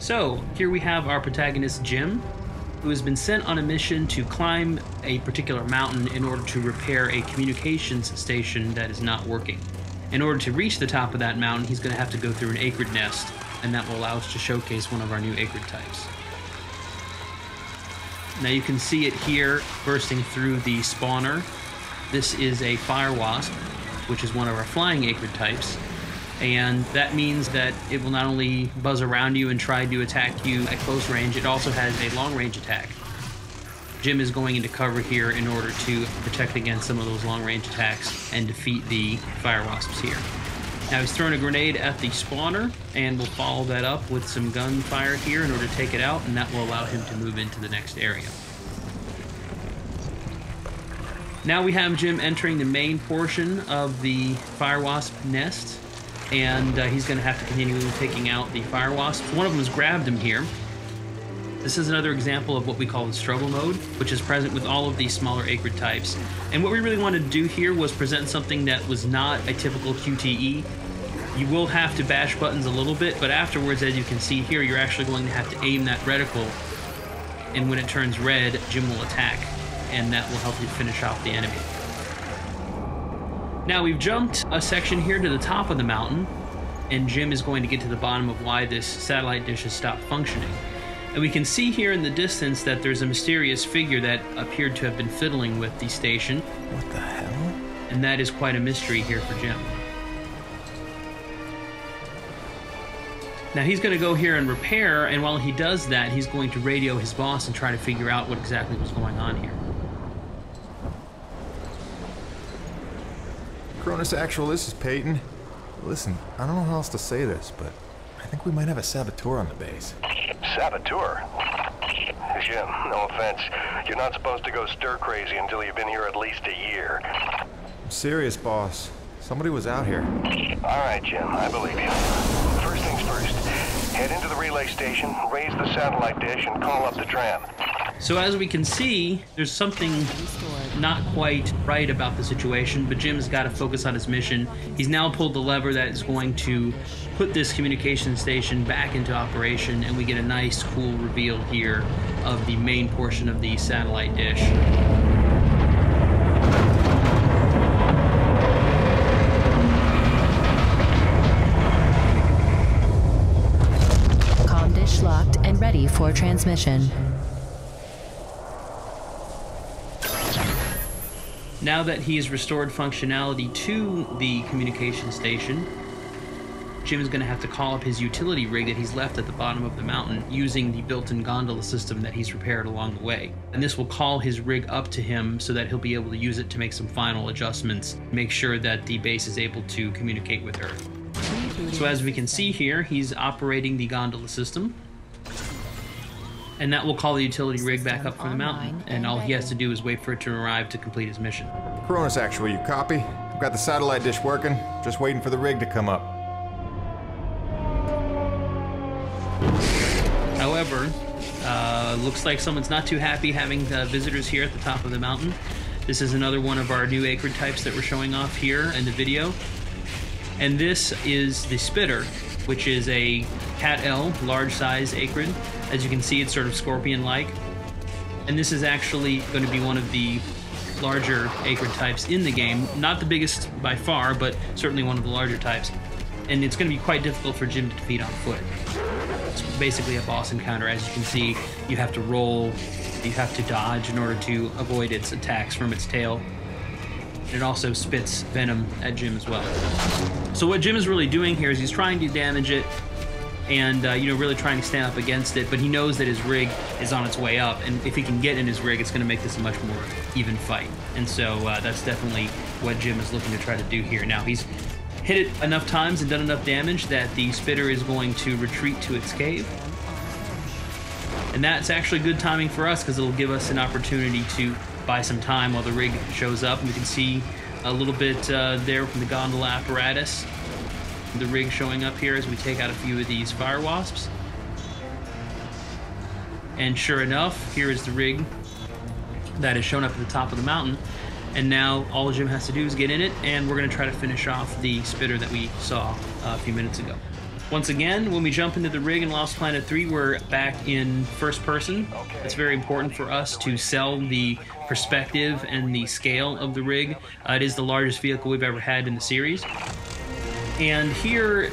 So, here we have our protagonist Jim, who has been sent on a mission to climb a particular mountain in order to repair a communications station that is not working. In order to reach the top of that mountain, he's going to have to go through an acrid nest, and that will allow us to showcase one of our new acrid types. Now you can see it here bursting through the spawner. This is a fire wasp, which is one of our flying acrid types. And that means that it will not only buzz around you and try to attack you at close range, it also has a long-range attack. Jim is going into cover here in order to protect against some of those long-range attacks and defeat the fire wasps here. Now he's throwing a grenade at the spawner, and we'll follow that up with some gunfire here in order to take it out, and that will allow him to move into the next area. Now we have Jim entering the main portion of the fire wasp nest, and he's going to have to continue taking out the fire wasps. One of them has grabbed him here. This is another example of what we call the struggle mode, which is present with all of these smaller acrid types. And what we really wanted to do here was present something that was not a typical QTE. You will have to bash buttons a little bit, but afterwards, as you can see here, you're actually going to have to aim that reticle, and when it turns red, Jim will attack, and that will help you finish off the enemy. Now we've jumped a section here to the top of the mountain, and Jim is going to get to the bottom of why this satellite dish has stopped functioning. And we can see here in the distance that there's a mysterious figure that appeared to have been fiddling with the station. What the hell? And that is quite a mystery here for Jim. Now he's going to go here and repair, and while he does that, he's going to radio his boss and try to figure out what exactly was going on here. Cronus Actual, this is Peyton. Listen, I don't know how else to say this, but I think we might have a saboteur on the base. Saboteur? Jim, no offense. You're not supposed to go stir-crazy until you've been here at least a year. I'm serious, boss. Somebody was out here. All right, Jim, I believe you. First things first, head into the relay station, raise the satellite dish, and call up the tram. So as we can see, there's something not quite right about the situation, but Jim's got to focus on his mission. He's now pulled the lever that is going to put this communication station back into operation, and we get a nice, cool reveal here of the main portion of the satellite dish. Comm dish locked and ready for transmission. Now that he's restored functionality to the communication station, Jim is going to have to call up his utility rig that he's left at the bottom of the mountain using the built-in gondola system that he's repaired along the way. And this will call his rig up to him so that he'll be able to use it to make some final adjustments, make sure that the base is able to communicate with Earth. So as we can see here, he's operating the gondola system. And that will call the utility rig back up from the mountain, and all he has to do is wait for it to arrive to complete his mission. Cronus Actual, you copy? I've got the satellite dish working, just waiting for the rig to come up. However, looks like someone's not too happy having visitors here at the top of the mountain. This is another one of our new acrid types that we're showing off here in the video. And this is the spitter, which is a Cat L, large size acrid. As you can see, it's sort of scorpion-like. And this is actually going to be one of the larger acrid types in the game. Not the biggest by far, but certainly one of the larger types. And it's going to be quite difficult for Jim to defeat on foot. It's basically a boss encounter. As you can see, you have to roll, you have to dodge in order to avoid its attacks from its tail. And it also spits venom at Jim as well. So what Jim is really doing here is he's trying to damage it and really trying to stand up against it, but he knows that his rig is on its way up, and if he can get in his rig, it's going to make this a much more even fight. And so that's definitely what Jim is looking to try to do here. Now, he's hit it enough times and done enough damage that the spitter is going to retreat to its cave. And that's actually good timing for us because it'll give us an opportunity to buy some time while the rig shows up. And we can see a little bit there from the gondola apparatus, the rig showing up here as we take out a few of these fire wasps. And sure enough, here is the rig that is shown up at the top of the mountain. And now all Jim has to do is get in it, and we're going to try to finish off the spitter that we saw a few minutes ago. Once again, when we jump into the rig in Lost Planet 3, we're back in first person. It's very important for us to sell the perspective and the scale of the rig. It is the largest vehicle we've ever had in the series. And here,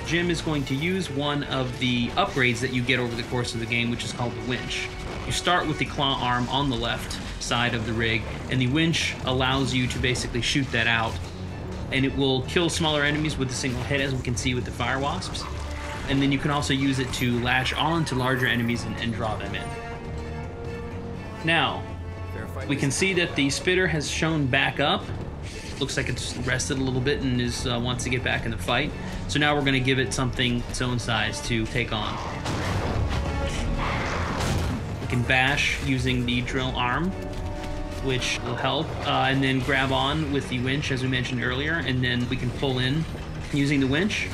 Jim is going to use one of the upgrades that you get over the course of the game, which is called the winch. You start with the claw arm on the left side of the rig, and the winch allows you to basically shoot that out. And it will kill smaller enemies with a single hit, as we can see with the fire wasps. And then you can also use it to latch on to larger enemies and draw them in. Now, we can see that the spitter has shown back up. Looks like it's rested a little bit and is wants to get back in the fight. So now we're going to give it something its own size to take on. We can bash using the drill arm, which will help, and then grab on with the winch, as we mentioned earlier, and then we can pull in using the winch,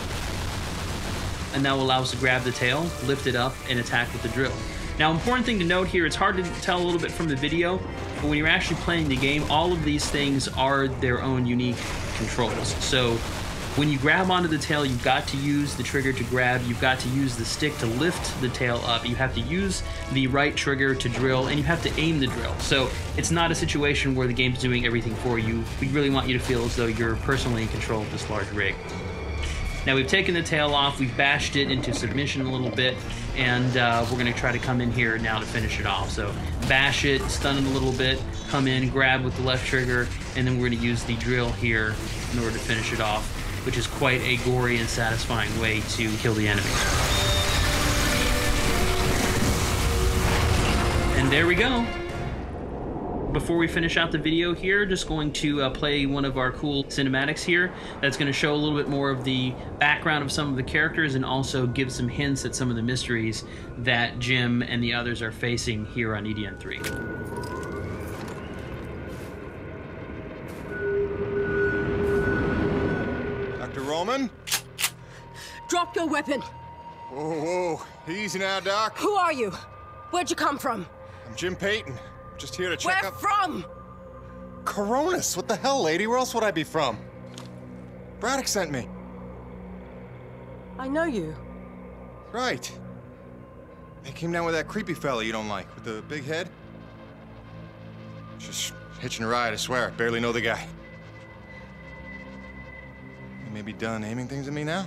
and that will allow us to grab the tail, lift it up, and attack with the drill. Now, important thing to note here, it's hard to tell a little bit from the video, but when you're actually playing the game, all of these things are their own unique controls. So when you grab onto the tail, you've got to use the trigger to grab, you've got to use the stick to lift the tail up, you have to use the right trigger to drill, and you have to aim the drill. So it's not a situation where the game's doing everything for you. We really want you to feel as though you're personally in control of this large rig. Now we've taken the tail off, we've bashed it into submission a little bit, and we're going to try to come in here now to finish it off. So bash it, stun it a little bit, come in, grab with the left trigger, and then we're going to use the drill here in order to finish it off, which is quite a gory and satisfying way to kill the enemy. And there we go. Before we finish out the video here, just going to play one of our cool cinematics here that's going to show a little bit more of the background of some of the characters and also give some hints at some of the mysteries that Jim and the others are facing here on EDN 3. Dr. Roman? Drop your weapon! Whoa, whoa. Easy now, Doc. Who are you? Where'd you come from? I'm Jim Payton. Just here to check Where up... from? Coronis! What the hell, lady? Where else would I be from? Braddock sent me. I know you. Right. They came down with that creepy fella you don't like, with the big head. Just hitching a ride, I swear. Barely know the guy. You may be done aiming things at me now?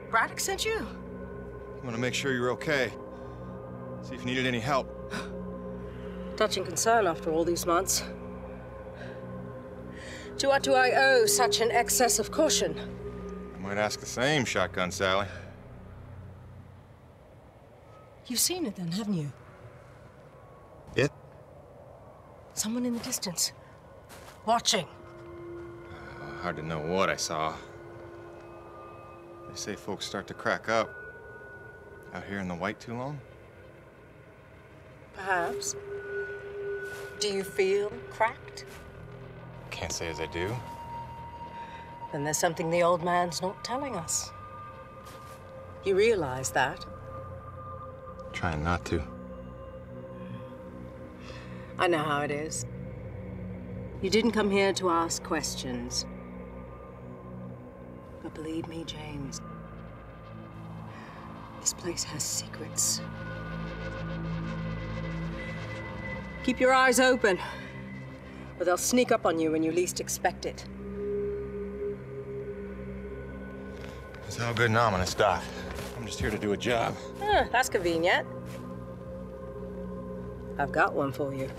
Braddock sent you? I want to make sure you're okay. See if you needed any help. Touching concern after all these months. To what do I owe such an excess of caution? I might ask the same, Shotgun Sally. You've seen it then, haven't you? It? Someone in the distance. Watching. Hard to know what I saw. They say folks start to crack up. Out here in the white too long? Perhaps. Do you feel cracked? Can't say as I do. Then there's something the old man's not telling us. You realize that? Trying not to. I know how it is. You didn't come here to ask questions. But believe me, James, this place has secrets. Keep your eyes open, or they'll sneak up on you when you least expect it. It's all good and ominous, Doc. I'm just here to do a job. That's convenient. I've got one for you.